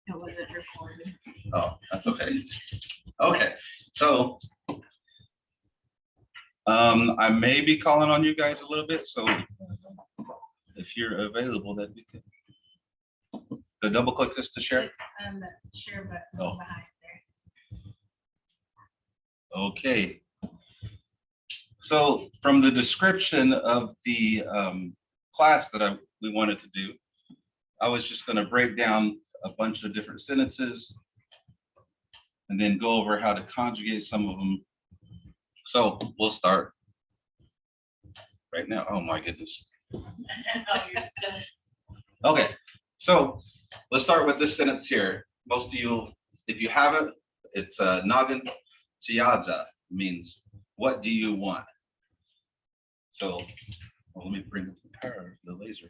It wasn't recorded. Oh, that's okay. Okay, so I may be calling on you guys a little bit, so if you're available, that'd be good. The double click this to share. It's on the share button Oh. behind there. Okay. So from the description of the class that we wanted to do, I was just going to break down a bunch of different sentences and then go over how to conjugate some of them. So we'll start right now. Oh my goodness. Okay, so let's start with this sentence here. Most of you, if you have it, it's Nagan Tiaja, means what do you want? So let me bring up the power, the laser.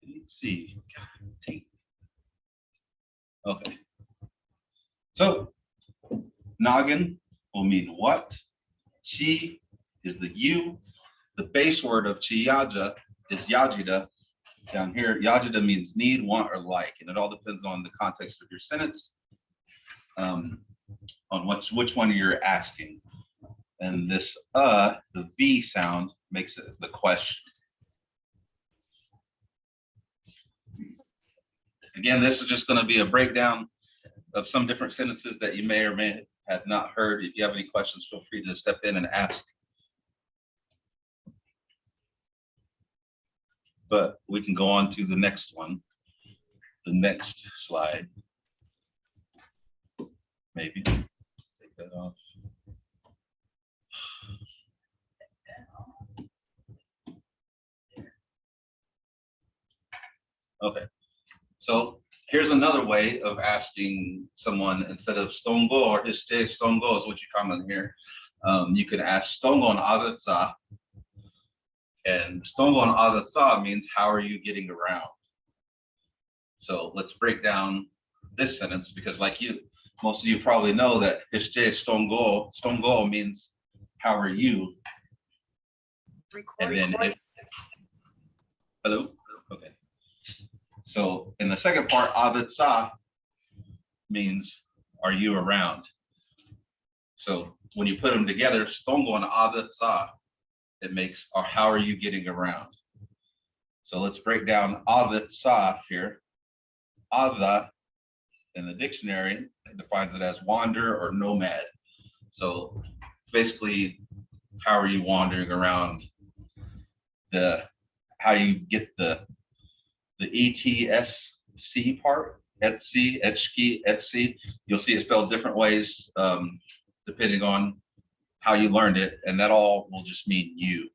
Let's see. Okay. So Nagan will mean what? Chi is the you. The base word of Chiyaja is Yajida. Down here, Yajida means need, want, or like, and it all depends on the context of your sentence, on which one you're asking. And this the V sound makes it the question. Again, this is just going to be a breakdown of some different sentences that you may or may have not heard. If you have any questions, feel free to step in and ask. But we can go on to the next one, the next slide. Maybe take that off. Okay, so here's another way of asking someone instead of Stongo or Histe Stongo is what you commonly hear. You can ask Stonkon Aretscv. And Stonkon Aretscv means how are you getting around? So let's break down this sentence because like most of you probably know that Histe Stongo means how are you? Recording. And then hello? Okay. So in the second part, Aretscv means are you around? So when you put them together, Stonkon Aretscv, it makes or how are you getting around? So let's break down Aretscv here. Ada in the dictionary defines it as wander or nomad. So it's basically how are you wandering around, how you get the ETSC part, Etsy, Etsy. You'll see it spelled different ways depending on how you learned it, and that all will just mean you.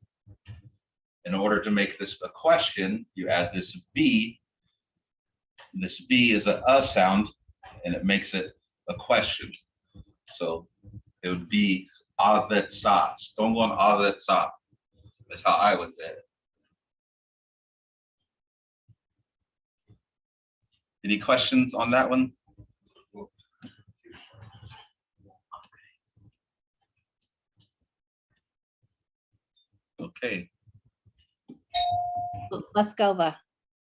In order to make this a question, you add this B. This B is a sound, and it makes it a question. So it would be Aretscv, Stonkon Aretscv. That's how I would say it. Any questions on that one? Okay. Paskova.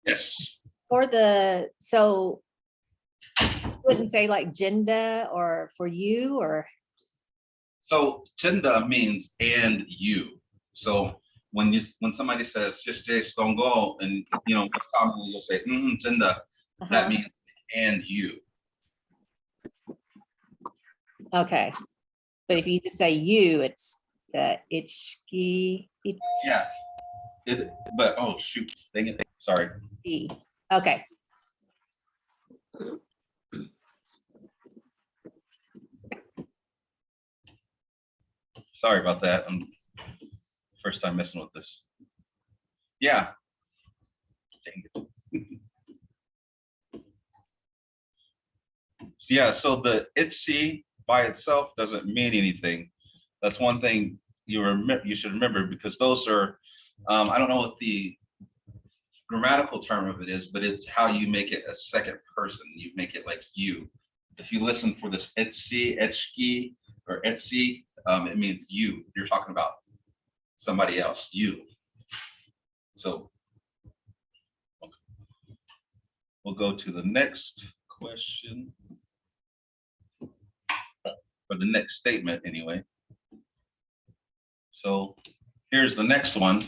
Yes. For the, so wouldn't say like gender or for you or? So Tinda means and you. So when somebody says Shishte Stongo, and commonly you'll say Tinda, that means and you. Okay. But if you just say you, it's the itchki. Yeah. But oh shoot, dang it. Sorry. Okay. Sorry about that. I'm first time messing with this. Yeah. Dang it. Yeah, so the itchy by itself doesn't mean anything. That's one thing you should remember, because those are I don't know what the grammatical term of it is, but it's how you make it a second person. You make it like you. If you listen for this etsi, etski, or etsi, it means you. You're talking about somebody else, you. So we'll go to the next question. Or the next statement anyway. So here's the next one.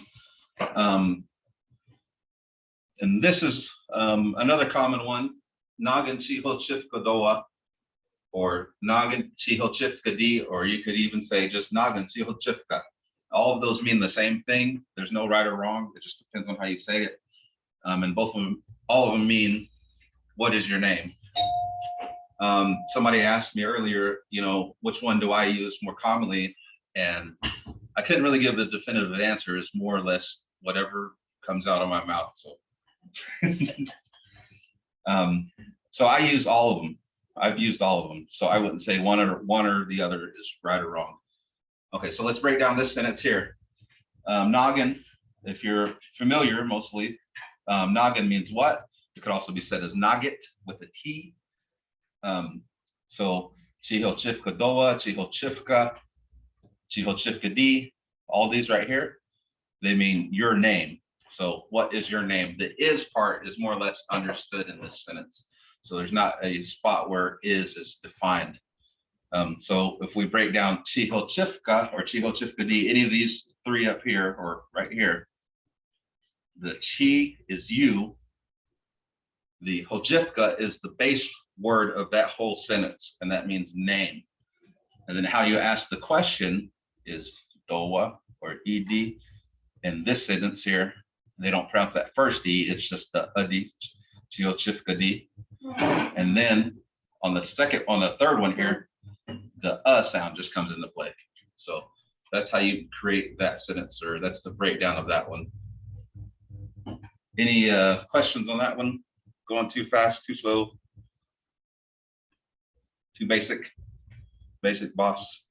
And this is another common one, Nagin Chihochifka Doa, or Nagin Chihochifka D, or you could even say just Nagin Chihochifka. All of those mean the same thing. There's no right or wrong. It just depends on how you say it. And both of them, all of them mean, what is your name? Somebody asked me earlier, you know, which one do I use more commonly? And I couldn't really give a definitive answer. It's more or less whatever comes out of my mouth. So, so I use all of them. I've used all of them. So I wouldn't say one or the other is right or wrong. Okay, so let's break down this sentence here. Noggin, if you're familiar, mostly, noggin means what? It could also be said as nugget with a T. So Chihochifka Doa, Chihochifka, Chihochifka D, all these right here, they mean your name. So what is your name? The is part is more or less understood in this sentence. So there's not a spot where is defined. So if we break down Chihochifka or Chihochifka D, any of these three up here or right here, the Chi is you. The Hojifka is the base word of that whole sentence, and that means name. And then how you ask the question is Doa or Ed. In this sentence here, they don't pronounce that first E, it's just the Adi, Chihochifka D. And then on the third one here, the sound just comes into play. So that's how you create that sentence, or that's the breakdown of that one. Any questions on that one? Going too fast, too slow, too basic, boss?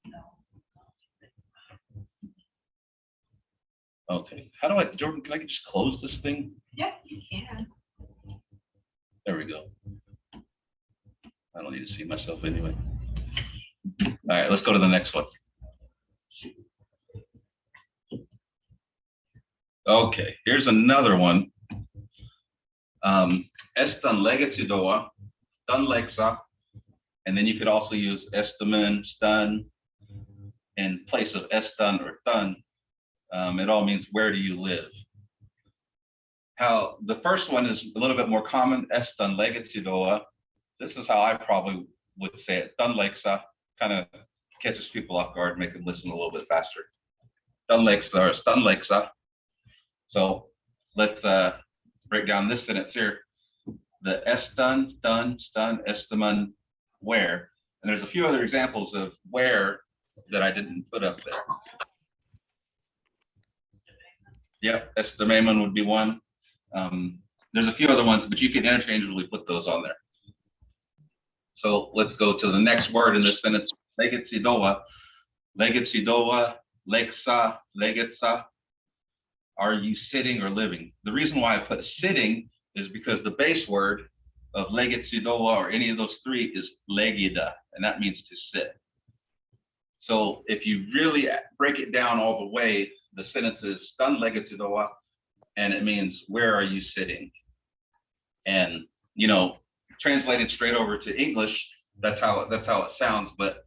Okay, how do Jordan, can I just close this thing? Yeah, you can. There we go. I don't need to see myself anyway. All right, let's go to the next one. Okay, here's another one. Estan legacy doa, dun lexa, and then you could also use estamen, stun, in place of estan or tun. It all means where do you live? How the first one is a little bit more common, estan legacy doa. This is how I probably would say it. Dun lexa kind of catches people off guard, make them listen a little bit faster. Dun lexa or stun lexa. So let's break down this sentence here. The estan, dun, stun, estaman, where. And there's a few other examples of where that I didn't put up there. Yep, estimaman would be one. There's a few other ones, but you can interchangeably put those on there. So let's go to the next word in this sentence, legetsidoa. Legetsidoa, leksa, legetsa. Are you sitting or living? The reason why I put sitting is because the base word of legetsidoa or any of those three is legida, and that means to sit. So if you really break it down all the way, the sentence is stun legetsidoa, and it means where are you sitting? And you know, translated straight over to English, that's how it sounds. But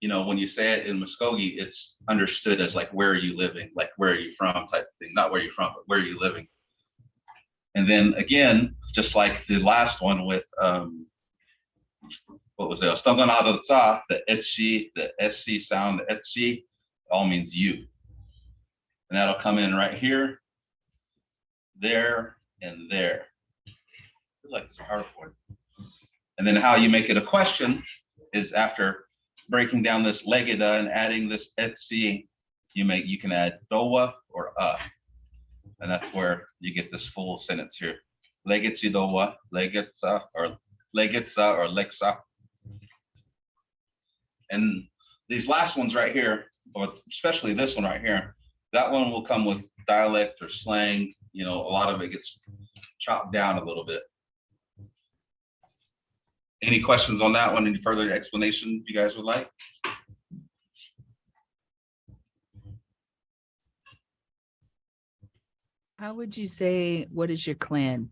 you know, when you say it in Mvskoke, it's understood as like, where are you living? Like, where are you from type of thing. Not where you're from, but where are you living? And then again, just like the last one with, what was it? Stonkon Aretscv, the etchi, the SC sound, the etchi, all means you. And that'll come in right here, there, and there. I feel like it's a PowerPoint. And then how you make it a question is after breaking down this legida and adding this etsi, you can add doa or and that's where you get this full sentence here. Legetsi doa, legetsa or lexa. And these last ones right here, or especially this one right here, that one will come with dialect or slang. You know, a lot of it gets chopped down a little bit. Any questions on that one? Any further explanation you guys would like? How would you say, what is your clan?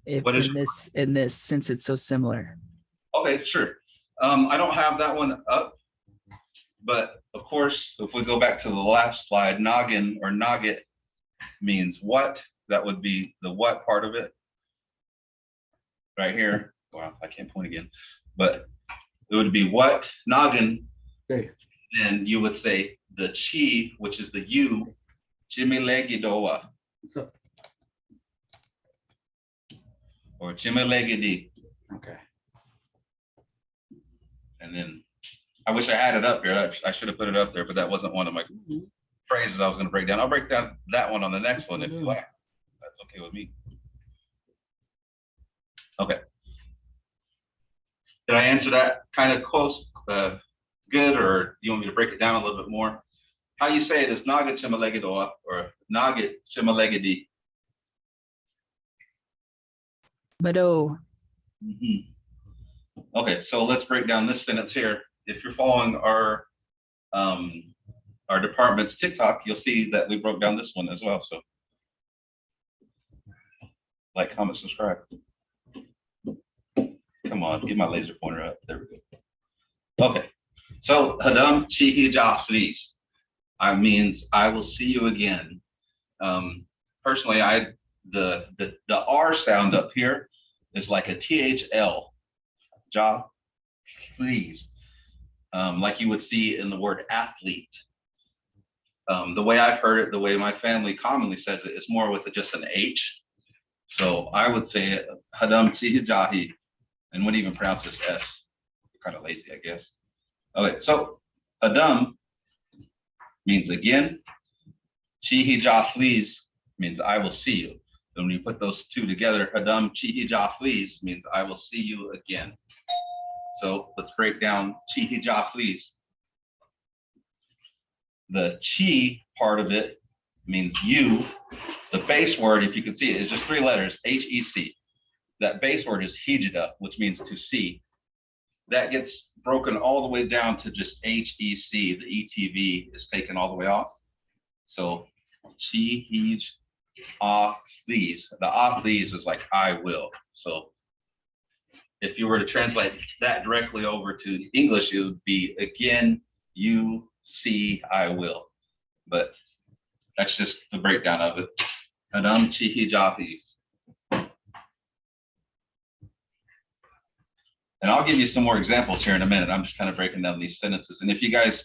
if What is in this since it's so similar. Okay, sure. I don't have that one up, but of course, if we go back to the last slide, noggin or nugget means what. That would be the what part of it right here. Wow, I can't point again, but it would be what noggin. Okay. Then you would say the chi, which is the you, chimilegidoa What's up? or chimilegidi. Okay. And then I wish I had it up here. I should have put it up there, but that wasn't one of my phrases I was going to break down. I'll break down that one on the next one if you like. That's okay with me. Okay. Did I answer that kind of close, good, or you want me to break it down a little bit more? How you say it is naga chimalegidoa or naga chimalegidi. Mado. Okay, so let's break down this sentence here. If you're following our department's TikTok, you'll see that we broke down this one as well. So like, comment, subscribe. Come on, get my laser pointer up. There we go. Okay, so hadam chihi jaflis. I means I will see you again. Personally, the R sound up here is like a THL. Ja, please. Like you would see in the word athlete. The way I've heard it, the way my family commonly says it, it's more with just an H. So I would say hadam chihi jahi, and wouldn't even pronounce this S. Kind of lazy, I guess. Okay, so hadam means again. Chihi jaflis means I will see you. And when you put those two together, hadam chihi jaflis means I will see you again. So let's break down chihi jaflis. The chi part of it means you. The base word, if you can see it, is just 3 letters, H-E-C. That base word is hijida, which means to see. That gets broken all the way down to just H-E-C. The ETV is taken all the way off. So chi, hij, ah, please. The ah, please is like I will. So if you were to translate that directly over to English, it would be again, you, see, I will. But that's just the breakdown of it. Hadam chihi jafis. And I'll give you some more examples here in a minute. I'm just kind of breaking down these sentences. And if you guys,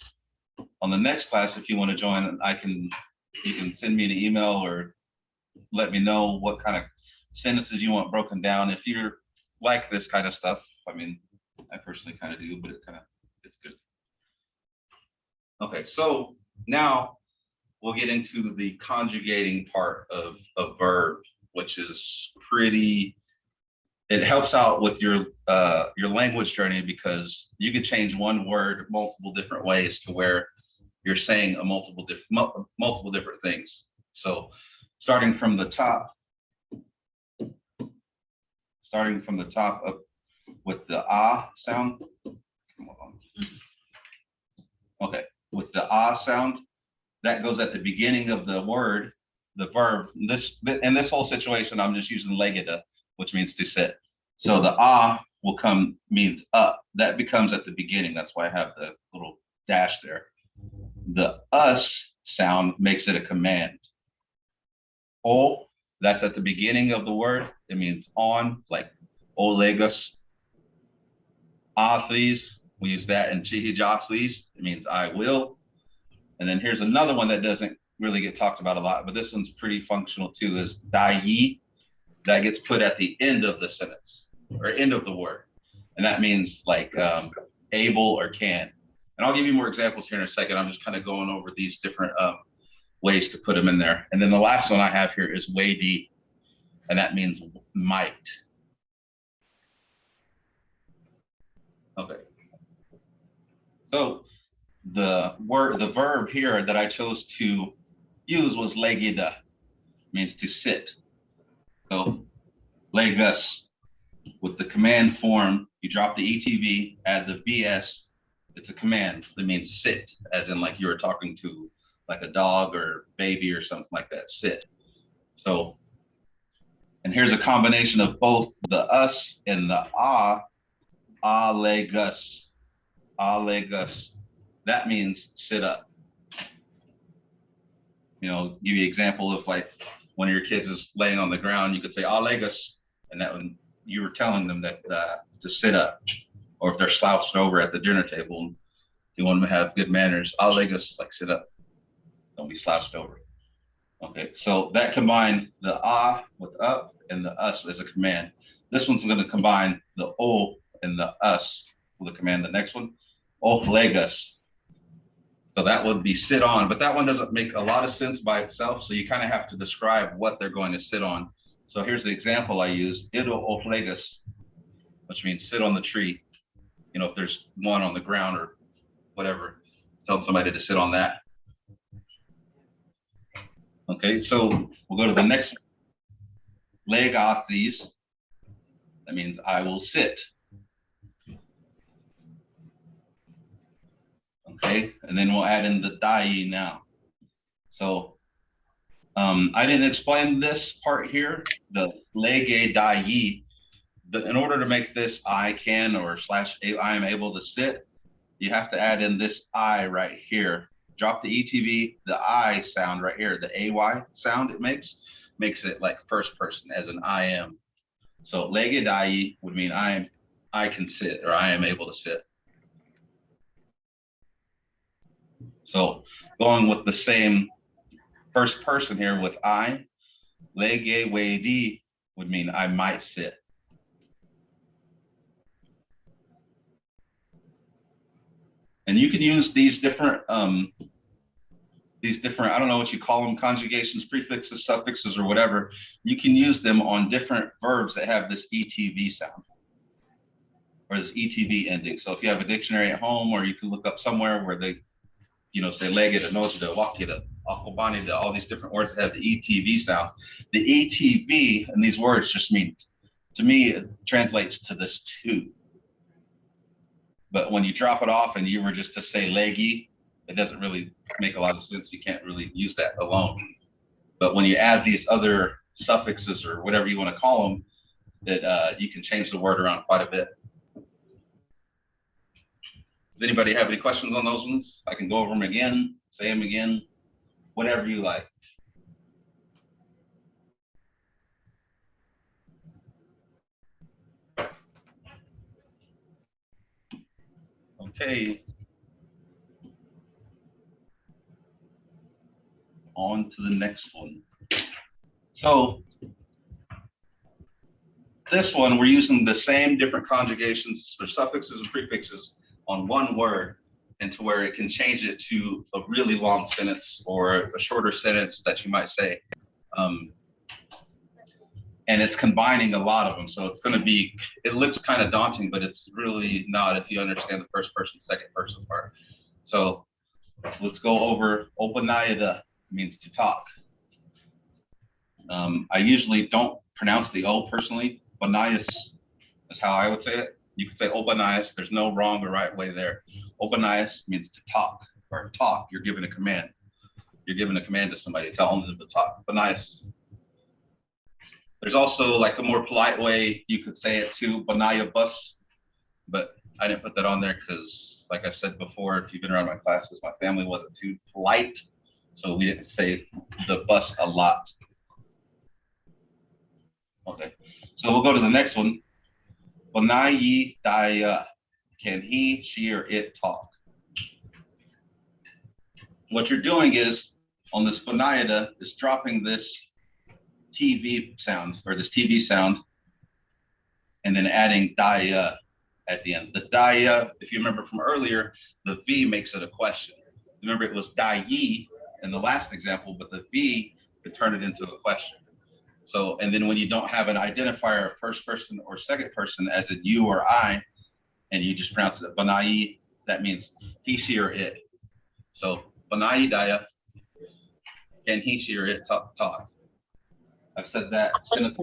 on the next class, if you want to join, you can send me an email or let me know what kind of sentences you want broken down. If you're like this kind of stuff, I mean, I personally kind of do, but it's good. Okay, so now we'll get into the conjugating part of a verb, which is pretty, it helps out with your language journey because you can change one word multiple different ways to where you're saying a multiple different things. So starting from the top up with the ah sound. Come on. Okay, with the ah sound, that goes at the beginning of the word, the verb. In this whole situation, I'm just using legida, which means to sit. So the ah will come, means up. That becomes at the beginning. That's why I have the little dash there. The us sound makes it a command. O, that's at the beginning of the word. It means on, like olegus. Ah, please. We use that in chihija, please. It means I will. And then here's another one that doesn't really get talked about a lot, but this one's pretty functional too, is dai. That gets put at the end of the sentence or end of the word. And that means like able or can. And I'll give you more examples here in a second. I'm just kind of going over these different ways to put them in there. And then the last one I have here is wadi, and that means might. Okay. So the verb here that I chose to use was legida, means to sit. So legus, with the command form, you drop the ETV, add the VS, it's a command that means sit, as in like you were talking to like a dog or baby or something like that, sit. So And here's a combination of both the us and the legus, legus. That means sit up. You know, give you an example of like one of your kids is laying on the ground, you could say legus, and that when you were telling them that to sit up, or if they're slouched over at the dinner table, you want them to have good manners. Legus, like sit up, don't be slouched over. Okay, so that combined the with up and the us as a command. This one's going to combine the o and the us with a command. The next one, legus. So that would be sit on, but that one doesn't make a lot of sense by itself. So you kind of have to describe what they're going to sit on. So here's the example I use, ito legus, which means sit on the tree. You know, if there's one on the ground or whatever, tell somebody to sit on that. Okay, so we'll go to the next one. Leg off these. That means I will sit. Okay, and then we'll add in the dai now. So I didn't explain this part here, the lege dai. But in order to make this I can or / I am able to sit, you have to add in this I right here. Drop the ETV, the I sound right here, the AY sound it makes it like first person as an I am. So lege dai would mean I can sit or I am able to sit. So going with the same first person here with I, lege wedi would mean I might sit. And you can use these different, I don't know what you call them, conjugations, prefixes, suffixes, or whatever. You can use them on different verbs that have this ETV sound or this ETV ending. So if you have a dictionary at home, or you can look up somewhere where they, you know, say leged, nojda, wakida, akobanida, all these different words that have the ETV sound. The ETV and these words just mean, to me, it translates to this too. But when you drop it off and you were just to say leggy, it doesn't really make a lot of sense. You can't really use that alone. But when you add these other suffixes or whatever you want to call them, that you can change the word around quite a bit. Does anybody have any questions on those ones? I can go over them again, say them again, whatever you like. Okay. On to the next one. So this one, we're using the same different conjugations for suffixes and prefixes on one word, and to where it can change it to a really long sentence or a shorter sentence that you might say. And it's combining a lot of them. So it's going to be, it looks kind of daunting, but it's really not if you understand the first person, second person part. So let's go over opunvyetv, means to talk. I usually don't pronounce the O personally. Opunias is how I would say it. You could say opunias. There's no wrong or right way there. Opunias means to talk or talk. You're giving a command. You're giving a command to somebody, telling them to talk. Opunias. There's also like a more polite way you could say it too, banaya bus, but I didn't put that on there because, like I said before, if you've been around my classes, my family wasn't too polite, so we didn't say the bus a lot. Okay, so we'll go to the next one. Banayi daya, can he, she, or it talk? What you're doing is, on this banayada, is dropping this TV sound, or this TV sound, and then adding daya at the end. The daya, if you remember from earlier, the V makes it a question. Remember, it was dayi in the last example, but the V could turn it into a question. So, and then when you don't have an identifier, first person or second person, as in you or I, and you just pronounce it banayi, that means he, she, or it. So, banayi daya, can he, she, or it talk? I've said that sentence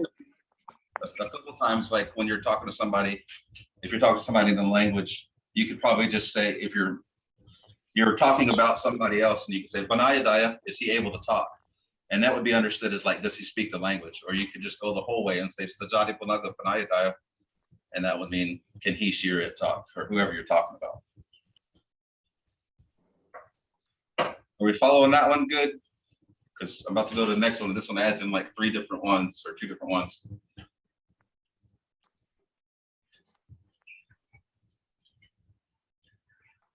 a couple times, like when you're talking to somebody, if you're talking to somebody in the language, you could probably just say, if you're talking about somebody else, and you can say, Banaya Daya, is he able to talk? And that would be understood as like, does he speak the language? Or you could just go the whole way and say, "Stajati punaga panayataya," and that would mean, can he, she, or it talk, or whoever you're talking about. Are we following that one good? Because I'm about to go to the next one. This one adds in like 3 different ones or 2 different ones.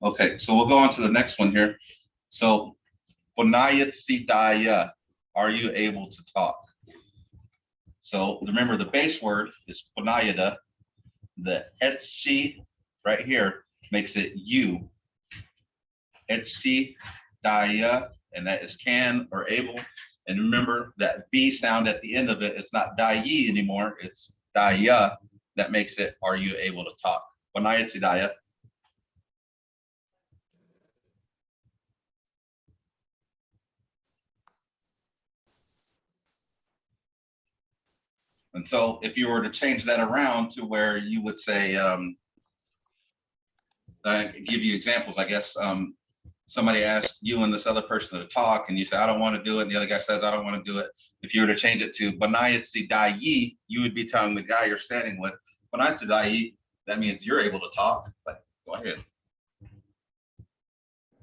Okay, so we'll go on to the next one here. So, "Ponayatsidaya," are you able to talk? So remember, the base word is ponayada. The etsi right here makes it you. Etsi daya, and that is can or able. And remember that V sound at the end of it, it's not dayi anymore, it's daya. That makes it, are you able to talk? Ponayatsi daya. And so if you were to change that around to where you would say, give you examples, I guess, somebody asked you and this other person to talk, and you say, "I don't want to do it," and the other guy says, "I don't want to do it." If you were to change it to "Banayatsi dayi," you would be telling the guy you're standing with, "Banayatsi dayi," that means you're able to talk. Like, go ahead.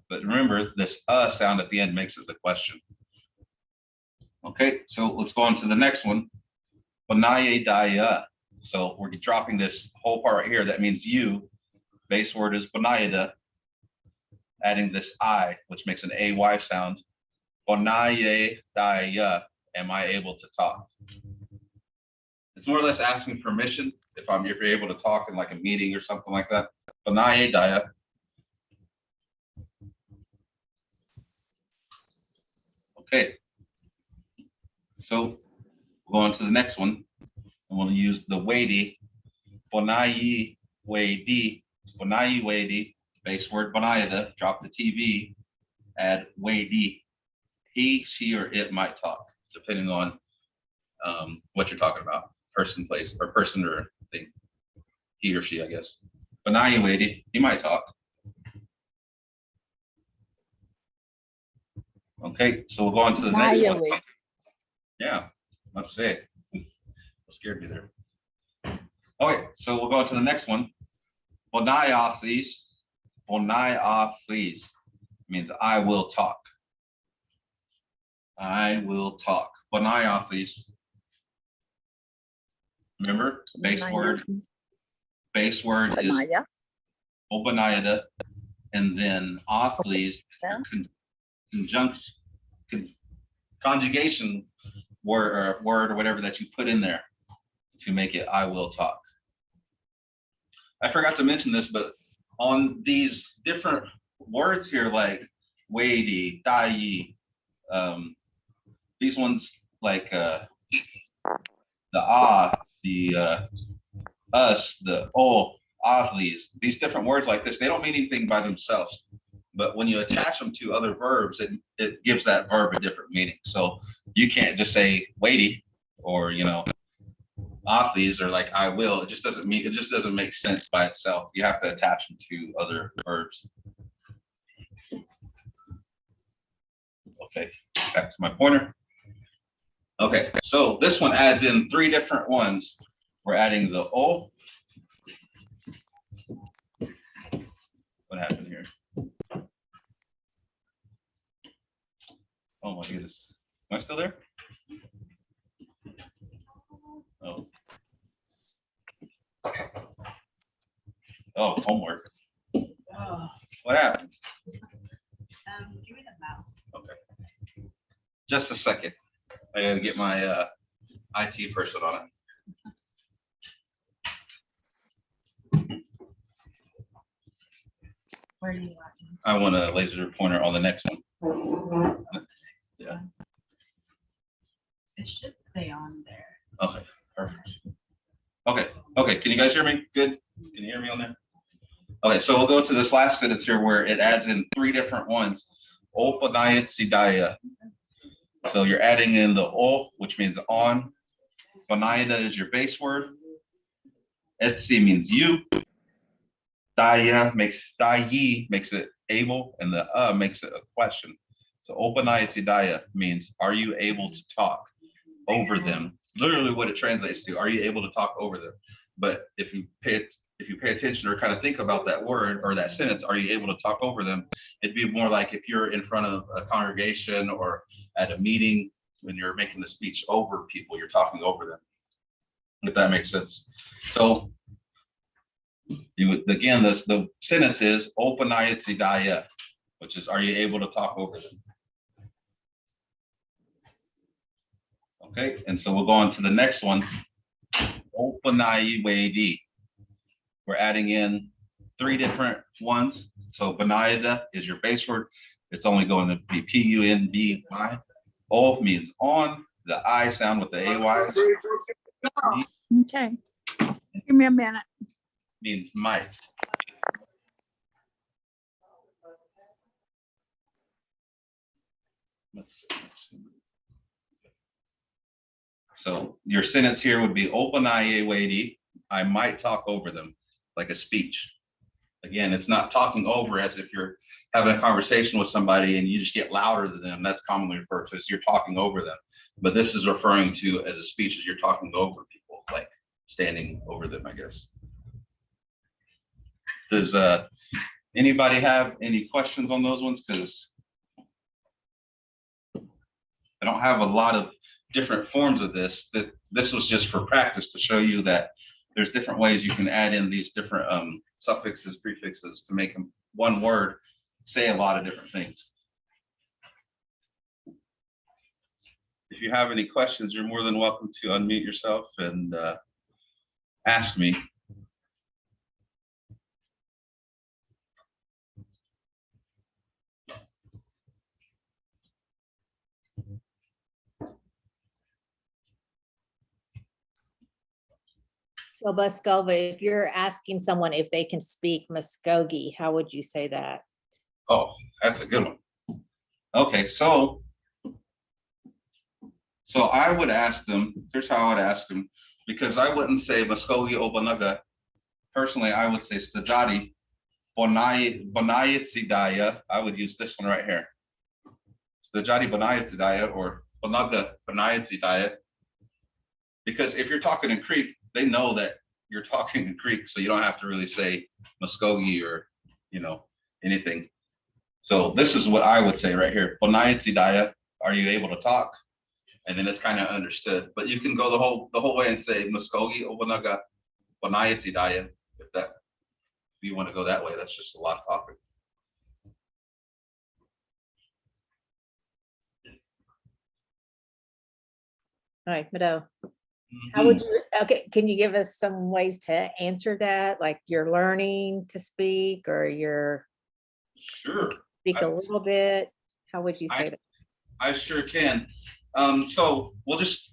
But remember, this sound at the end makes it the question. Okay, so let's go on to the next one. Banaye daya. So we're dropping this whole part right here. That means you. Base word is banayada. Adding this I, which makes an AY sound. Bonaye daya. Am I able to talk? It's more or less asking permission if you're able to talk in like a meeting or something like that. Bonaye daya. Okay. So we'll go on to the next one. And we'll use the weighty. Bonayi weighty. Bonayi weighty. Base word banayada. Drop the TV. Add weighty. He, she, or it might talk, depending on what you're talking about. Person, place, or person or thing. He or she, I guess. Bonayi weighty. He might talk. Okay, so we'll go on to the next one. Yeah, let's say it. Scared me there. Okay, so we'll go on to the next one. Bonai please means I will talk. I will talk. Bonai please. Remember, base word is obanayada, and then please conjugation word or whatever that you put in there to make it I will talk. I forgot to mention this, but on these different words here, like weighty, dai, these ones like the the us, the these different words like this, they don't mean anything by themselves. But when you attach them to other verbs, it gives that verb a different meaning. So you can't just say weighty or, or like I will. It just doesn't make sense by itself. You have to attach them to other verbs. Okay, back to my pointer. Okay, so this one adds in 3 different ones. We're adding the O. What happened here? Oh my goodness. Am I still there? Oh. Oh, homework. Oh, What happened? give me the mouse. Okay. Just a second. I gotta get my IT person on it. Where are you watching? I want a laser pointer on the next one. Yeah. It should stay on there. Okay, perfect. Okay, can you guys hear me? Good? Can you hear me on there? Okay, so we'll go to this last sentence here where it adds in 3 different ones. Opanayat sidaya. So you're adding in the o, which means on. Banayada is your base word. Etsi means you. Dayi makes it able, and the makes it a question. So opunvyetv means, are you able to talk over them? Literally what it translates to, are you able to talk over them? But if you pay attention or kind of think about that word or that sentence, are you able to talk over them? It'd be more like if you're in front of a congregation or at a meeting, when you're making the speech over people, you're talking over them, if that makes sense. So again, the sentence is opunvyetv, which is, are you able to talk over them? Okay, and so we'll go on to the next one, opunvyetv. We're adding in 3 different ones. So benayda is your base word. It's only going to be punby. O means on, the I sound with the AY. Okay, give me a minute. Means might. Let's see. So your sentence here would be opunvyetv. I might talk over them, like a speech. Again, it's not talking over as if you're having a conversation with somebody and you just get louder than them. That's commonly referred to as you're talking over them. But this is referring to as a speech as you're talking over people, like standing over them, I guess. Does anybody have any questions on those ones? Because I don't have a lot of different forms of this. This was just for practice to show you that there's different ways you can add in these different suffixes, prefixes to make them one word say a lot of different things. If you have any questions, you're more than welcome to unmute yourself and ask me. So Paskova, if you're asking someone if they can speak Mvskoke, how would you say that? Oh, that's a good one. Okay, so I would ask them, here's how I would ask them, because I wouldn't say Mvskoke obunaga. Personally, I would say stajati bonayetsidaya. I would use this one right here. Stajati bonayetsidaya or bonaga bonayetsidaya. Because if you're talking in Greek, they know that you're talking in Greek, so you don't have to really say Mvskoke or, anything. So this is what I would say right here. Bonayetsidaya, are you able to talk? And then it's kind of understood. But you can go the whole way and say Mvskoke obunaga bonayetsidaya if you want to go that way. That's just a lot of talking. All right, Mado, how would you, okay, can you give us some ways to answer that? Like you're learning to speak or you're Sure. speak a little bit? How would you say that? I sure can. So we'll just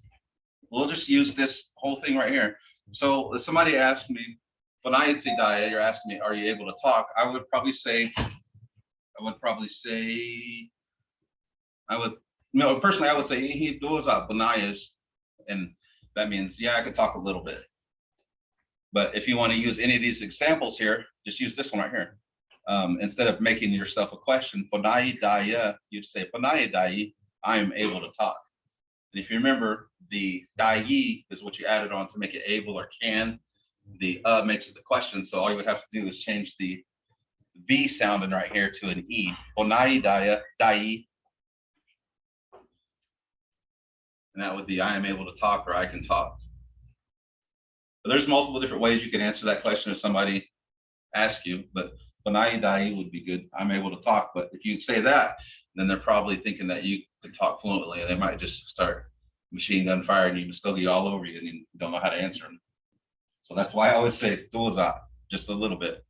use this whole thing right here. So if somebody asked me, bonayetsidaya, you're asking me, are you able to talk? I would say, personally, I would say he does bonayes, and that means, yeah, I could talk a little bit. But if you want to use any of these examples here, just use this one right here. Instead of making yourself a question, bonayedaya, you'd say bonayedai, I am able to talk. And if you remember, the dai is what you added on to make it able or can. The makes it the question. So all you would have to do is change the V sounding right here to an E. Bonayedaya, dai. And that would be, I am able to talk or I can talk. But there's multiple different ways you can answer that question if somebody asks you, but bonayedai would be good. I'm able to talk. But if you say that, then they're probably thinking that you can talk fluently and they might just start machine gun firing you, Mvskoke all over you, and you don't know how to answer them. So that's why I always say doza, just a little bit.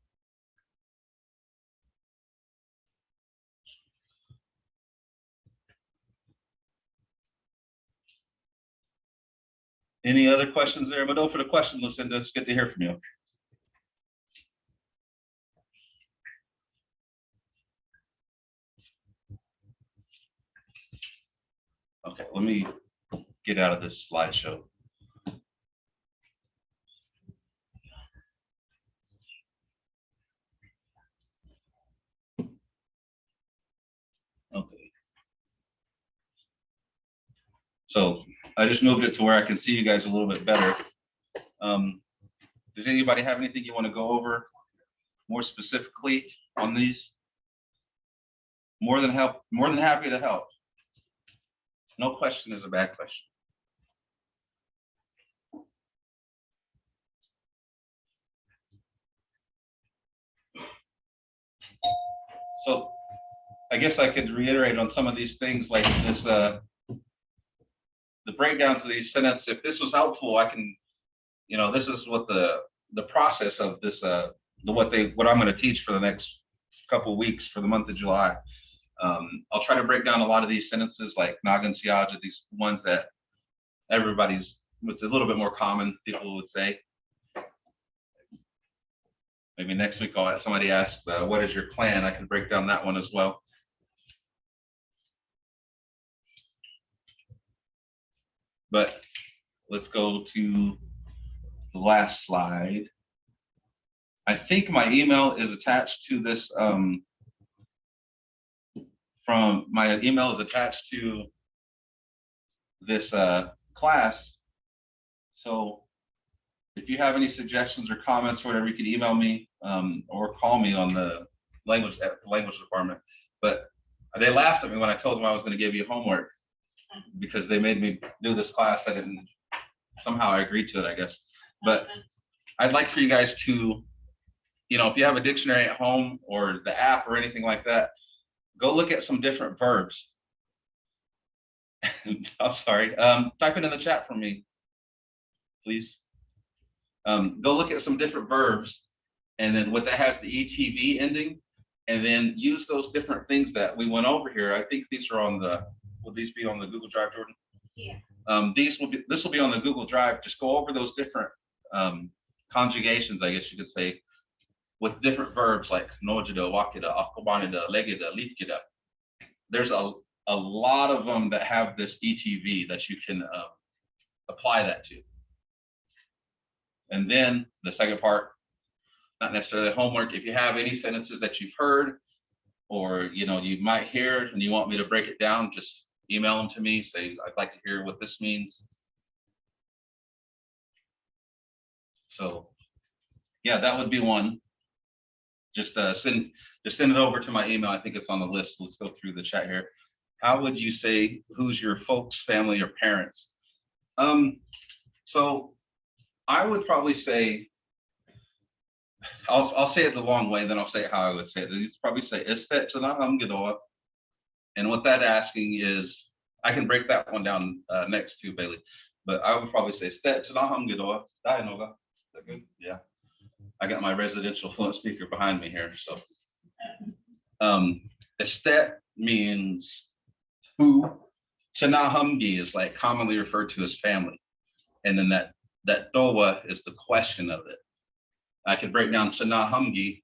Any other questions there? But no, for the question, Lucinda, it's good to hear from you. Okay, let me get out of this slideshow. Okay. So I just moved it to where I can see you guys a little bit better. Does anybody have anything you want to go over more specifically on these? More than happy to help. No question is a bad question. So I guess I could reiterate on some of these things like this, the breakdowns of these sentences. If this was helpful, I can, this is what the process of this, what I'm going to teach for the next couple of weeks for the month of July. I'll try to break down a lot of these sentences like Nagan Siaja, these ones that it's a little bit more common, people would say. Maybe next week I'll have somebody ask, what is your plan? I can break down that one as well. But let's go to the last slide. I think my email is attached to this, my email is attached to this class. So if you have any suggestions or comments or whatever, you can email me or call me on the language department. But they laughed at me when I told them I was going to give you homework because they made me do this class. Somehow I agreed to it, I guess. But I'd like for you guys to, if you have a dictionary at home or the app or anything like that, go look at some different verbs. I'm sorry. Type it in the chat for me, please. Go look at some different verbs, and then what that has the ETV ending, and then use those different things that we went over here. I think these are on will these be on the Google Drive, Jordan? Yeah. This will be on the Google Drive. Just go over those different conjugations, I guess you could say, with different verbs like nojida, wakida, akobanida, legida, lipkida. There's a lot of them that have this ETV that you can apply that to. And then the second part, not necessarily homework. If you have any sentences that you've heard or you might hear and you want me to break it down, just email them to me. Say, I'd like to hear what this means. So yeah, that would be one. Just send it over to my email. I think it's on the list. Let's go through the chat here. How would you say, who's your folks, family, or parents? So I would probably say, I'll say it the long way, then I'll say it how I would say it. You'd probably say estet chanaham gedoa. And what that asking is, I can break that one down next to Bailey, but I would probably say estet chanaham gedoa. Is that good? Yeah. I got my residential fluent speaker behind me here. So estet means who. Chanahamgi is like commonly referred to as family. And then that doa is the question of it. I could break down chanahamgi.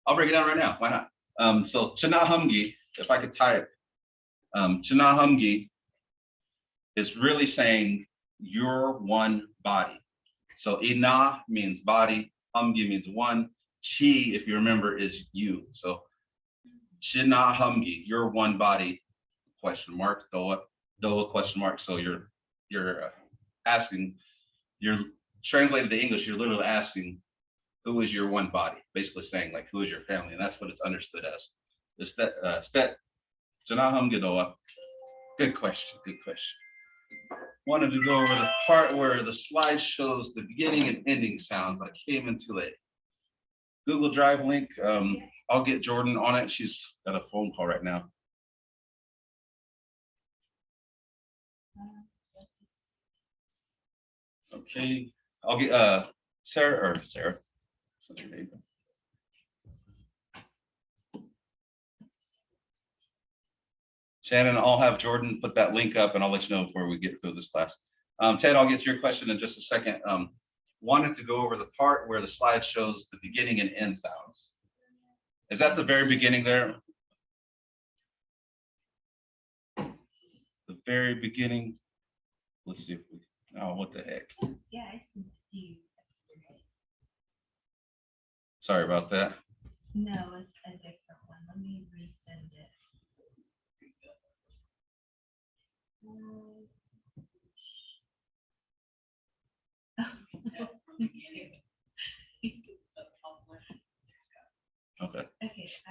I'll break it down right now. Why not? So chanahamgi, if I could type, chanahamgi is really saying you're one body. So ina means body, hamgi means one, chi, if you remember, is you. So chanahamgi, you're one body, question mark, doa question mark. So you're asking, you're translated to English, you're literally asking, who is your one body? Basically saying like, who is your family? And that's what it's understood as. Good question, good question. Wanted to go over the part where the slide shows the beginning and ending sounds. I came into a Google Drive link. I'll get Jordan on it. She's got a phone call right now. Okay, I'll get Sarah. What's your name? Shannon, I'll have Jordan put that link up and I'll let you know before we get through this class. Ted, I'll get to your question in just a second. Wanted to go over the part where the slide shows the beginning and end sounds. Is that the very beginning there? The very beginning. Let's see if we, oh, what the heck? Yeah, I sent it to you yesterday. Sorry about that. No, it's a different one. Let me resend it.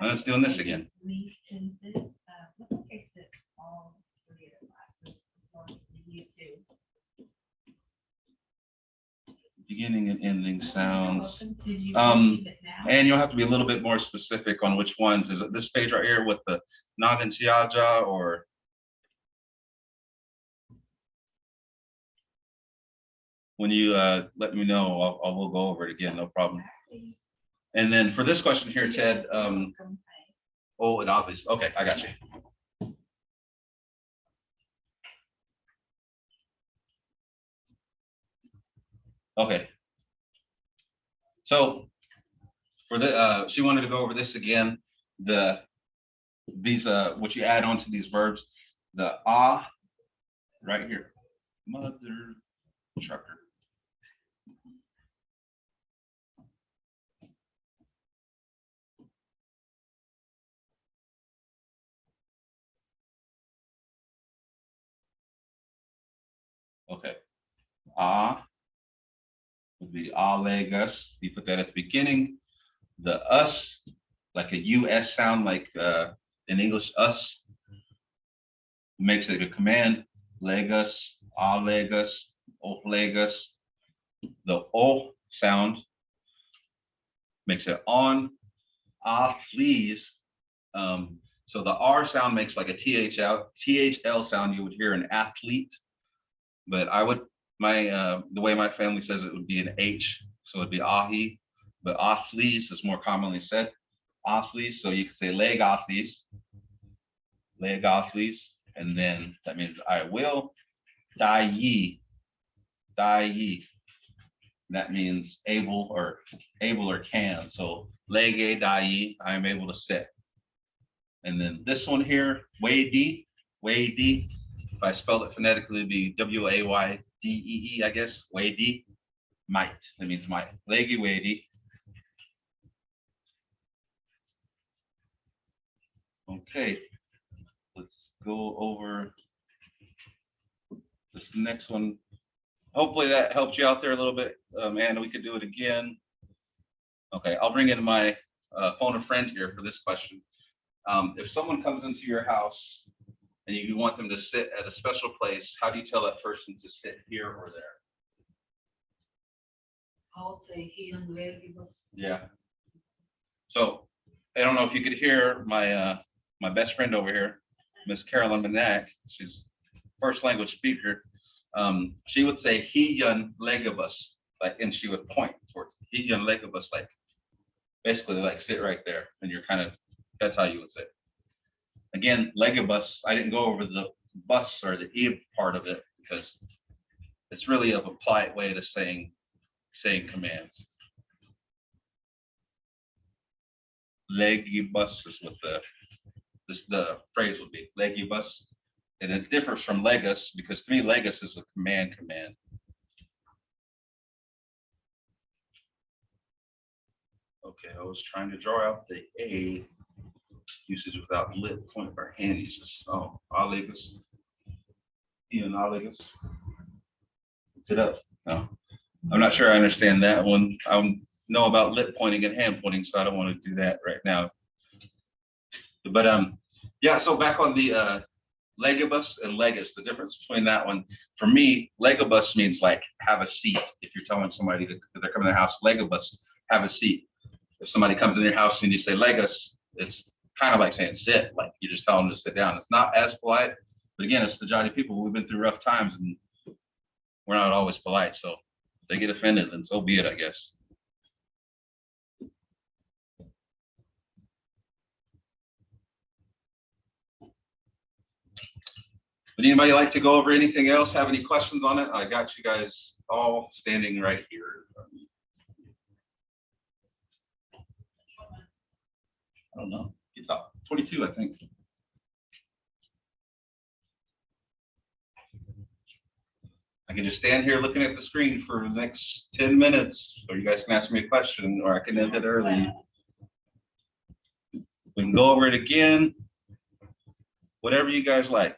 Let's doing this again. Lowercase it all three of the classes as well as the YouTube. Beginning and ending sounds. Did you Um, receive it now? And you'll have to be a little bit more specific on which ones. Is it this page right here with the Nagantiaja or? When you let me know, I will go over it again, no problem. And then for this question here, Ted, oh, and obvious, okay, I got you. Okay. So for the, she wanted to go over this again, these, what you add on to these verbs, the right here, mother trucker. Okay, would be Legas. You put that at the beginning. The us, like a US sound, like in English, us, makes it a command. Legas, Legas, Legas. The O sound makes it on. Please. So the R sound makes like a THL sound you would hear an athlete. But I would, the way my family says it would be an H, so it'd be ahi, but athletes is more commonly said, athletes, so you could say leg athletes, and then that means I will, die ye, that means able or can, so lege die, I am able to sit. And then this one here, waydi, if I spelled it phonetically, it'd be WAYDEE, I guess. Waydi, might. That means might. Legi waydi. Okay, let's go over this next one. Hopefully that helped you out there a little bit, and we could do it again. Okay, I'll bring in my phone a friend here for this question. If someone comes into your house and you want them to sit at a special place, how do you tell that person to sit here or there? I'll say he and Larry was. Yeah. So I don't know if you could hear my my best friend over here, Miss Carolyn Manak. She's first language speaker. She would say he yun legibus, like, and she would point towards he yun legibus, like basically like sit right there, and you're kind of, that's how you would say it. Again, legibus, I didn't go over the bus or the e part of it because it's really a polite way to saying commands. Legibus is what the phrase would be, legibus. And it differs from legus because to me, legus is a command. Okay, I was trying to draw out the A usage without lip, point, or hand uses. Oh, legus. Ian legus. Sit up. No, I'm not sure I understand that one. I know about lip pointing and hand pointing, so I don't want to do that right now. But yeah, so back on the legibus and legus, the difference between that one, for me, legibus means like have a seat. If you're telling somebody that they're coming to their house, legibus, have a seat. If somebody comes in your house and you say legus, it's kind of like saying sit, like you just tell them to sit down. It's not as polite, but again, it's the Tajani people. We've been through rough times and we're not always polite. So if they get offended, then so be it, I guess. Would anybody like to go over anything else? Have any questions on it? I got you guys all standing right here. I don't know. You thought 22, I think. I can just stand here looking at the screen for the next 10 minutes, or you guys can ask me a question, or I can end it early. We can go over it again. Whatever you guys like.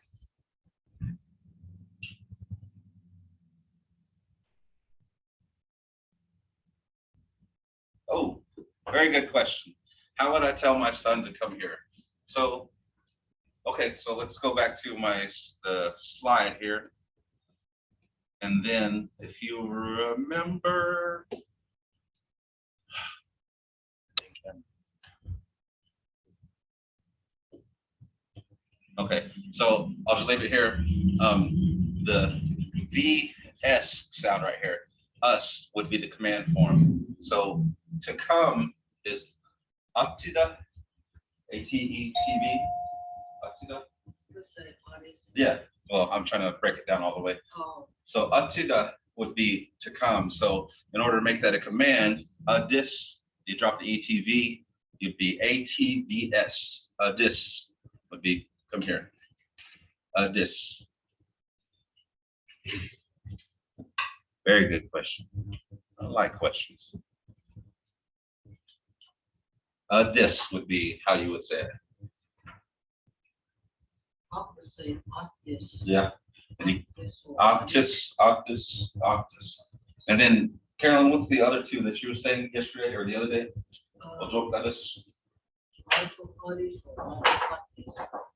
Oh, very good question. How would I tell my son to come here? So, okay, so let's go back to the slide here. And then if you remember, okay, so I'll just leave it here. The VS sound right here, us would be the command form. So to come is Atida, ATETV, Atida. Yeah, well, I'm trying to break it down all the way. So Atida would be to come. So in order to make that a command, dis, you drop the ETV, you'd be ATVS. Dis would be come here. Dis. Very good question. I like questions. Dis would be how you would say it. Yeah. Octus. And then, Carolyn, what's the other two that you were saying yesterday or the other day?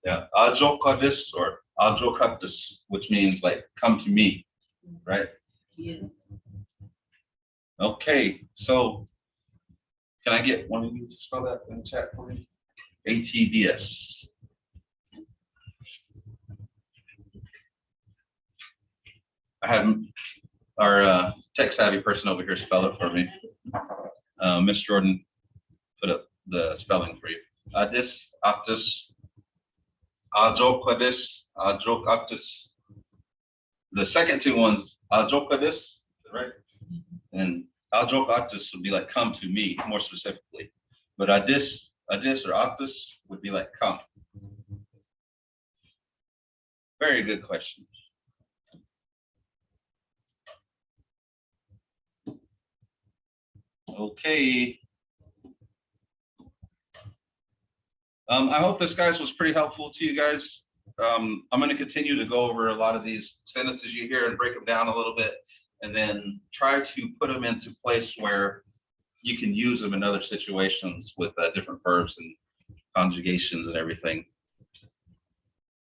Yeah, Ajokadis or Ajokatus, which means like come to me, right? Yes. Okay, so can I get one of you to spell that in the chat for me? ATVS. I had our tech savvy person over here spell it for me. Miss Jordan put up the spelling for you. Adis, Actus, Ajokadis, Ajokactus. The second two ones, Ajokadis, right? And Ajokactus would be like come to me more specifically. But Adis or Actus would be like come. Very good question. Okay. I hope this, guys, was pretty helpful to you guys. I'm going to continue to go over a lot of these sentences you hear and break them down a little bit, and then try to put them into place where you can use them in other situations with different verbs and conjugations and everything.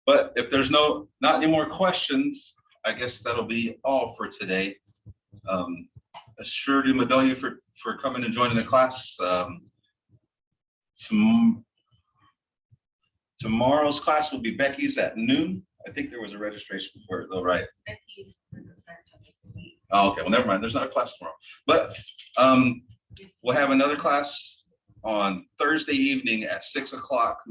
But if there's not any more questions, I guess that'll be all for today. Sure do Madonia for coming and joining the class. Tomorrow's class will be Becky's at noon. I think there was a registration for it though, right? Becky's doesn't start till next week. Oh, okay, well, never mind. There's not a class tomorrow. But we'll have another class on Thursday evening at 6 o'clock.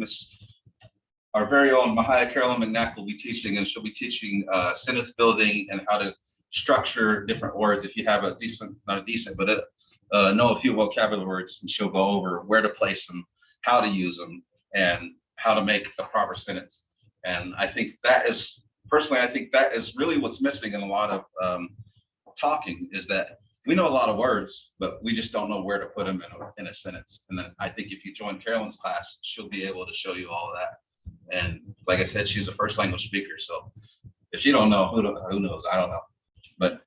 Our very own Mahaya Carolyn McNack will be teaching, and she'll be teaching sentence building and how to structure different words. If you have a decent, not a decent, but know a few vocabulary words, and she'll go over where to place them, how to use them, and how to make a proper sentence. And I think that is, personally, I think that is really what's missing in a lot of talking, is that we know a lot of words, but we just don't know where to put them in a sentence. And then I think if you join Carolyn's class, she'll be able to show you all of that. And like I said, she's a first language speaker. So if you don't know, who knows? I don't know. But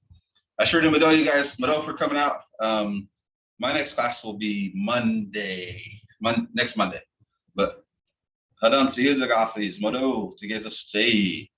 I sure do Mado, you guys. Mado for coming out. My next class will be next Monday. But Hadam to use the Mado to get to stay.